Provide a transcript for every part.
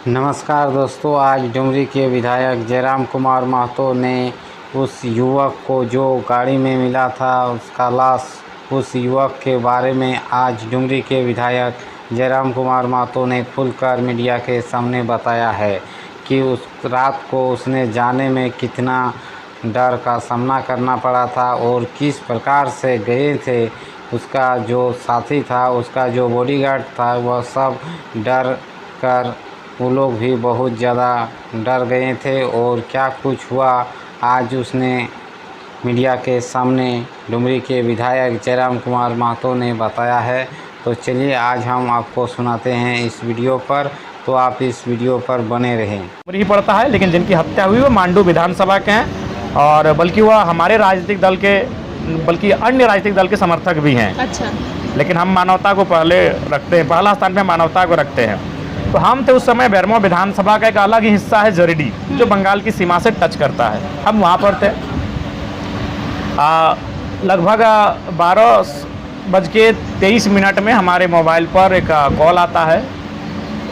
नमस्कार दोस्तों, आज डुमरी के विधायक जयराम कुमार महतो ने उस युवक को जो गाड़ी में मिला था उसका लाश, उस युवक के बारे में आज डुमरी के विधायक जयराम कुमार महतो ने खुलकर मीडिया के सामने बताया है कि उस रात को उसने जाने में कितना डर का सामना करना पड़ा था और किस प्रकार से गए थे। उसका जो साथी था, उसका जो बॉडीगार्ड था, वह सब डर कर वो लोग भी बहुत ज़्यादा डर गए थे और क्या कुछ हुआ आज उसने मीडिया के सामने डुमरी के विधायक जयराम कुमार महतो ने बताया है। तो चलिए आज हम आपको सुनाते हैं इस वीडियो पर, तो आप इस वीडियो पर बने रहें। ही पड़ता है, लेकिन जिनकी हत्या हुई वो मांडू विधानसभा के हैं और बल्कि वह हमारे राजनीतिक दल के, बल्कि अन्य राजनीतिक दल के समर्थक भी हैं। अच्छा। लेकिन हम मानवता को पहले रखते हैं, पहला स्थान पे मानवता को रखते हैं। तो हम थे उस समय बेरमो विधानसभा का एक अलग ही हिस्सा है जरीडी, जो बंगाल की सीमा से टच करता है। हम वहाँ पर थे। लगभग 12:23 में हमारे मोबाइल पर एक कॉल आता है।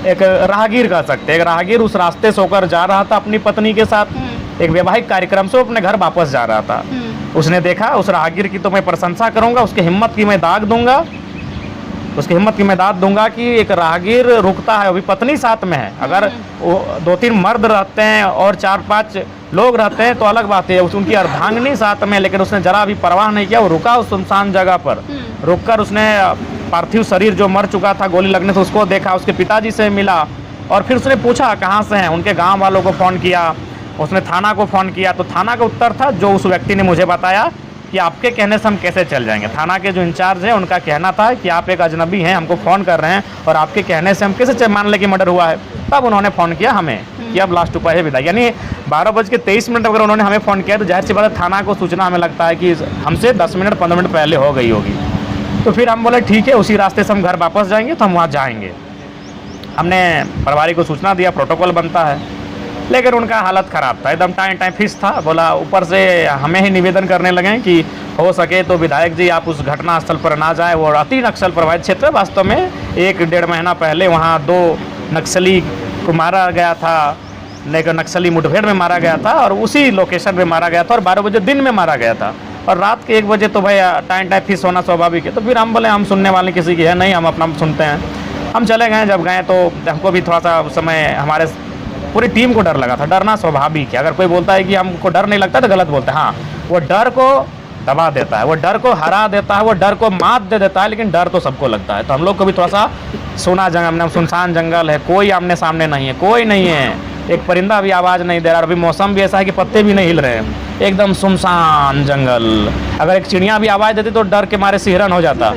एक राहगीर कह सकते हैं, एक राहगीर उस रास्ते से होकर जा रहा था अपनी पत्नी के साथ एक वैवाहिक कार्यक्रम से अपने घर वापस जा रहा था। उसने देखा, उस राहगीर की तो मैं प्रशंसा करूंगा, उसकी हिम्मत की मैं दाग दूंगा, उसकी हिम्मत की मैं दाद दूंगा कि एक राहगीर रुकता है, अभी पत्नी साथ में है। अगर वो 2-3 मर्द रहते हैं और 4-5 लोग रहते हैं तो अलग बात है, उनकी अर्धांगिनी साथ में, लेकिन उसने जरा भी परवाह नहीं किया। वो रुका उस सुनसान जगह पर, रुककर उसने पार्थिव शरीर जो मर चुका था गोली लगने से उसको देखा, उसके पिताजी से मिला और फिर उसने पूछा कहाँ से हैं। उनके गाँव वालों को फ़ोन किया, उसने थाना को फ़ोन किया। तो थाना का उत्तर था जो उस व्यक्ति ने मुझे बताया कि आपके कहने से हम कैसे चल जाएंगे। थाना के जो इंचार्ज हैं उनका कहना था कि आप एक अजनबी हैं, हमको फ़ोन कर रहे हैं और आपके कहने से हम कैसे मान लें कि मर्डर हुआ है। तब उन्होंने फ़ोन किया हमें कि अब लास्ट उपाय है विदाई। यानी 12:23 अगर उन्होंने हमें फ़ोन किया तो जाहिर सी बात है थाना को सूचना हमें लगता है कि हमसे 10-15 मिनट पहले हो गई होगी। तो फिर हम बोले ठीक है, उसी रास्ते से हम घर वापस जाएंगे, तो हम वहाँ जाएंगे। हमने परिवार को सूचना दिया, प्रोटोकॉल बनता है, लेकिन उनका हालत ख़राब था, एकदम टाइम फिक्स था। बोला ऊपर से हमें ही निवेदन करने लगे कि हो सके तो विधायक जी आप उस घटना स्थल पर ना जाएं। वो अति नक्सल प्रभावित क्षेत्र है। वास्तव में 1-1.5 महीना पहले वहाँ 2 नक्सली को मारा गया था, लेकिन नक्सली मुठभेड़ में मारा गया था और उसी लोकेशन में मारा गया था और 12 बजे दिन में मारा गया था और रात के 1 बजे तो भाई टाइम फिक्स होना स्वाभाविक है। तो फिर हम बोले हम सुनने वाले किसी की है नहीं, हम अपना सुनते हैं। हम चले गए। जब गए तो हमको भी थोड़ा सा उस समय हमारे पूरी टीम को डर लगा था। डरना स्वाभाविक है, अगर कोई बोलता है कि हमको डर नहीं लगता तो गलत बोलता है। हाँ, वो डर को दबा देता है, वो डर को हरा देता है, वो डर को मात दे देता है, लेकिन डर तो सबको लगता है। तो हम लोग को भी थोड़ा सा सुना जंगल, सुनसान जंगल है, कोई आमने सामने नहीं है, कोई नहीं है, एक परिंदा भी आवाज़ नहीं दे रहा। अभी मौसम भी ऐसा है कि पत्ते भी नहीं हिल रहे हैं, एकदम सुनसान जंगल। अगर एक चिड़िया भी आवाज़ देती तो डर के मारे सिहरन हो जाता।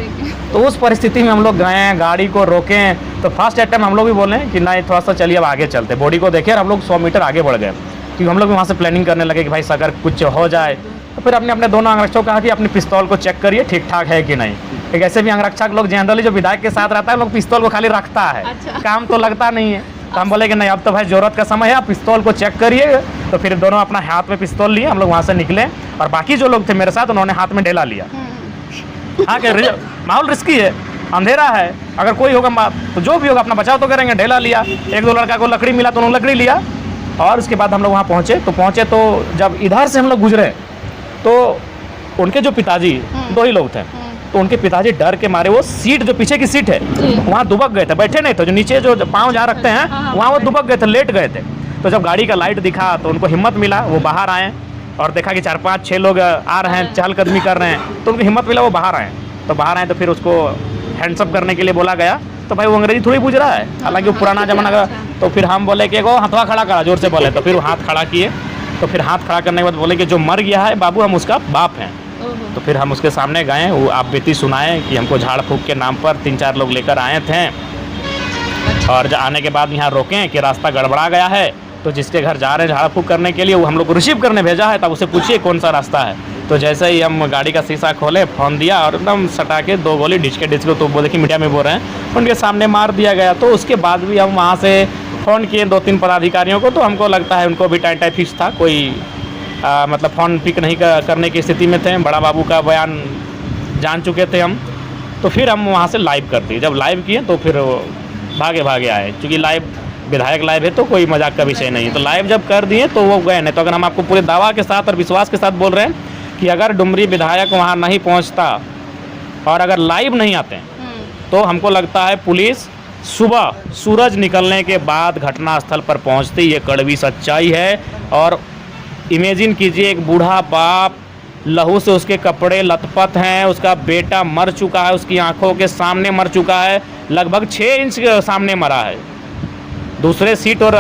तो उस परिस्थिति में हम लोग गए, गाड़ी को रोकें। तो फर्स्ट अटैम्प हम लोग भी बोले कि नहीं थोड़ा सा चलिए अब आगे चलते। बॉडी को देखे और हम लोग 100 मीटर आगे बढ़ गए, क्योंकि हम लोग भी वहाँ से प्लानिंग करने लगे कि भाई अगर कुछ हो जाए तो फिर अपने दोनों अंगरक्षकों को कहा कि अपनी पिस्तौल को चेक करिए ठीक ठाक है कि नहीं। एक ऐसे भी अंगरक्षक लोग जनरली जो विधायक के साथ रहता है लोग पिस्तौल को खाली रखता है। अच्छा। काम तो लगता नहीं है। तो हम बोले कि नहीं अब तो भाई ज़रूरत का समय है, आप पिस्तौल को चेक करिए। तो फिर दोनों अपना हाथ में पिस्तौल लिए हम लोग वहाँ से निकले और बाकी जो लोग थे मेरे साथ उन्होंने हाथ में ढेला लिया। हाँ, कि माहौल रिस्की है, अंधेरा है, अगर कोई होगा तो जो भी होगा अपना बचाव तो करेंगे। ढेला लिया, 1-2 लड़का को लकड़ी मिला तो उन्होंने लकड़ी लिया और उसके बाद हम लोग वहाँ पहुँचे। तो जब इधर से हम लोग गुजरे तो उनके जो पिताजी 2 ही लोग थे, तो उनके पिताजी डर के मारे वो सीट जो पीछे की सीट है वहाँ दुबक गए थे, बैठे नहीं थे, जो नीचे जो पाँव जहाँ रखते हैं वहाँ वो दुबक गए थे, लेट गए थे। तो जब गाड़ी का लाइट दिखा तो उनको हिम्मत मिला, वो बाहर आए और देखा कि 4-5-6 लोग आ रहे हैं, चहलकदमी कर रहे हैं, तो उनको हिम्मत मिला, वो बाहर आए। तो बाहर आए तो फिर उसको हैंड्सअप करने के लिए बोला गया। तो भाई वो अंग्रेजी थोड़ी पूछ रहा है, हालांकि वो पुराना जमाना का। तो फिर हम बोले कि वो हाथवा खड़ा करा, जोर से बोले। तो फिर वो हाथ खड़ा किए। तो फिर हाथ खड़ा करने के बाद बोले कि जो मर गया है बाबू हम उसका बाप हैं। तो फिर हम उसके सामने गए, वो आप बेटी सुनाए कि हमको झाड़ फूक के नाम पर 3-4 लोग लेकर आए थे और आने के बाद यहाँ रोकें कि रास्ता गड़बड़ा गया है, तो जिसके घर जा रहे हैं झाड़ फूक करने के लिए वो हम लोग को रिसीव करने भेजा है, तब उसे पूछिए कौन सा रास्ता है। तो जैसे ही हम गाड़ी का शीशा खोले, फ़ोन दिया और एकदम सटा के 2 गोली डिचके तो बोले कि मीडिया में बोल रहे हैं, उनके सामने मार दिया गया। तो उसके बाद भी हम वहाँ से फ़ोन किए 2-3 पदाधिकारियों को, तो हमको लगता है उनको भी टाइम फिक्स था, कोई मतलब फ़ोन पिक नहीं करने की स्थिति में थे। बड़ा बाबू का बयान जान चुके थे हम। तो फिर हम वहाँ से लाइव कर दिए। जब लाइव किए तो फिर भागे आए, क्योंकि लाइव विधायक लाइव है तो कोई मजाक का विषय नहीं है। तो लाइव जब कर दिए तो वो गए नहीं। तो अगर हम आपको पूरे दावा के साथ और विश्वास के साथ बोल रहे हैं कि अगर डुमरी विधायक वहाँ नहीं पहुँचता और अगर लाइव नहीं आते तो हमको लगता है पुलिस सुबह सूरज निकलने के बाद घटनास्थल पर पहुंचती। ये कड़वी सच्चाई है। और इमेजिन कीजिए, एक बूढ़ा बाप, लहू से उसके कपड़े लथपथ हैं, उसका बेटा मर चुका है, उसकी आंखों के सामने मर चुका है, लगभग 6 इंच के सामने मरा है। दूसरे सीट और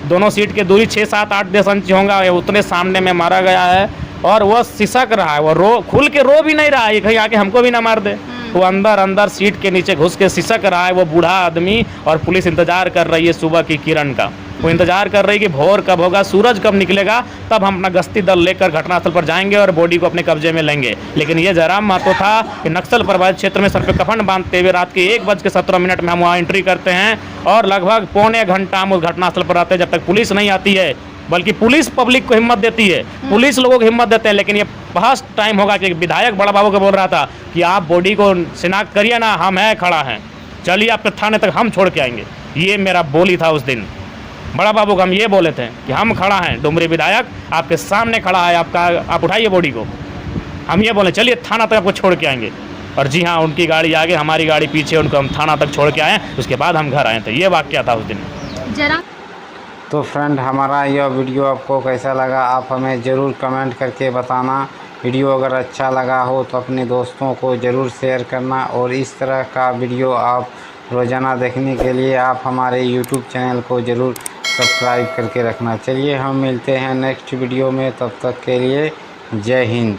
दोनों सीट की दूरी 6, 7, 8, 10 इंच होगा, उतने सामने में मारा गया है। और वो सिसक रहा है, वो खुल के रो भी नहीं रहा है, कहीं आके हमको भी ना मार दे। वो अंदर सीट के नीचे घुस के सिसक रहा है वो बूढ़ा आदमी। और पुलिस इंतजार कर रही है सुबह की किरण का। वो इंतजार कर रही है कि भोर कब होगा, सूरज कब निकलेगा, तब हम अपना गश्ती दल लेकर घटनास्थल पर जाएंगे और बॉडी को अपने कब्जे में लेंगे। लेकिन ये जयराम महतो था कि नक्सल प्रभावित क्षेत्र में सर पे कफन बांधते हुए रात के 1:17 में हम वहाँ एंट्री करते हैं और लगभग पौने घंटा हम उस घटनास्थल पर आते हैं जब तक पुलिस नहीं आती है। बल्कि पुलिस पब्लिक को हिम्मत देती है, पुलिस लोगों को हिम्मत देते हैं। लेकिन ये फर्स्ट टाइम होगा कि विधायक बड़ा बाबू को बोल रहा था कि आप बॉडी को शिनाख्त करिए ना, हम हैं, खड़ा हैं, चलिए आपके थाने तक हम छोड़ के आएंगे। ये मेरा बोली था उस दिन। बड़ा बाबू को हम ये बोले थे कि हम खड़ा हैं, डुमरी विधायक आपके सामने खड़ा है, आप उठाइए बॉडी को। हम ये बोले चलिए थाना तक आपको छोड़ के आएंगे। और जी हाँ, उनकी गाड़ी आगे, हमारी गाड़ी पीछे, उनको हम थाना तक छोड़ के आए। उसके बाद हम घर आए थे। ये वाक़या था उस दिन। जरा तो फ्रेंड, हमारा यह वीडियो आपको कैसा लगा आप हमें ज़रूर कमेंट करके बताना। वीडियो अगर अच्छा लगा हो तो अपने दोस्तों को ज़रूर शेयर करना। और इस तरह का वीडियो आप रोज़ाना देखने के लिए आप हमारे यूट्यूब चैनल को ज़रूर सब्सक्राइब करके रखना। चलिए हम मिलते हैं नेक्स्ट वीडियो में, तब तक के लिए जय हिंद।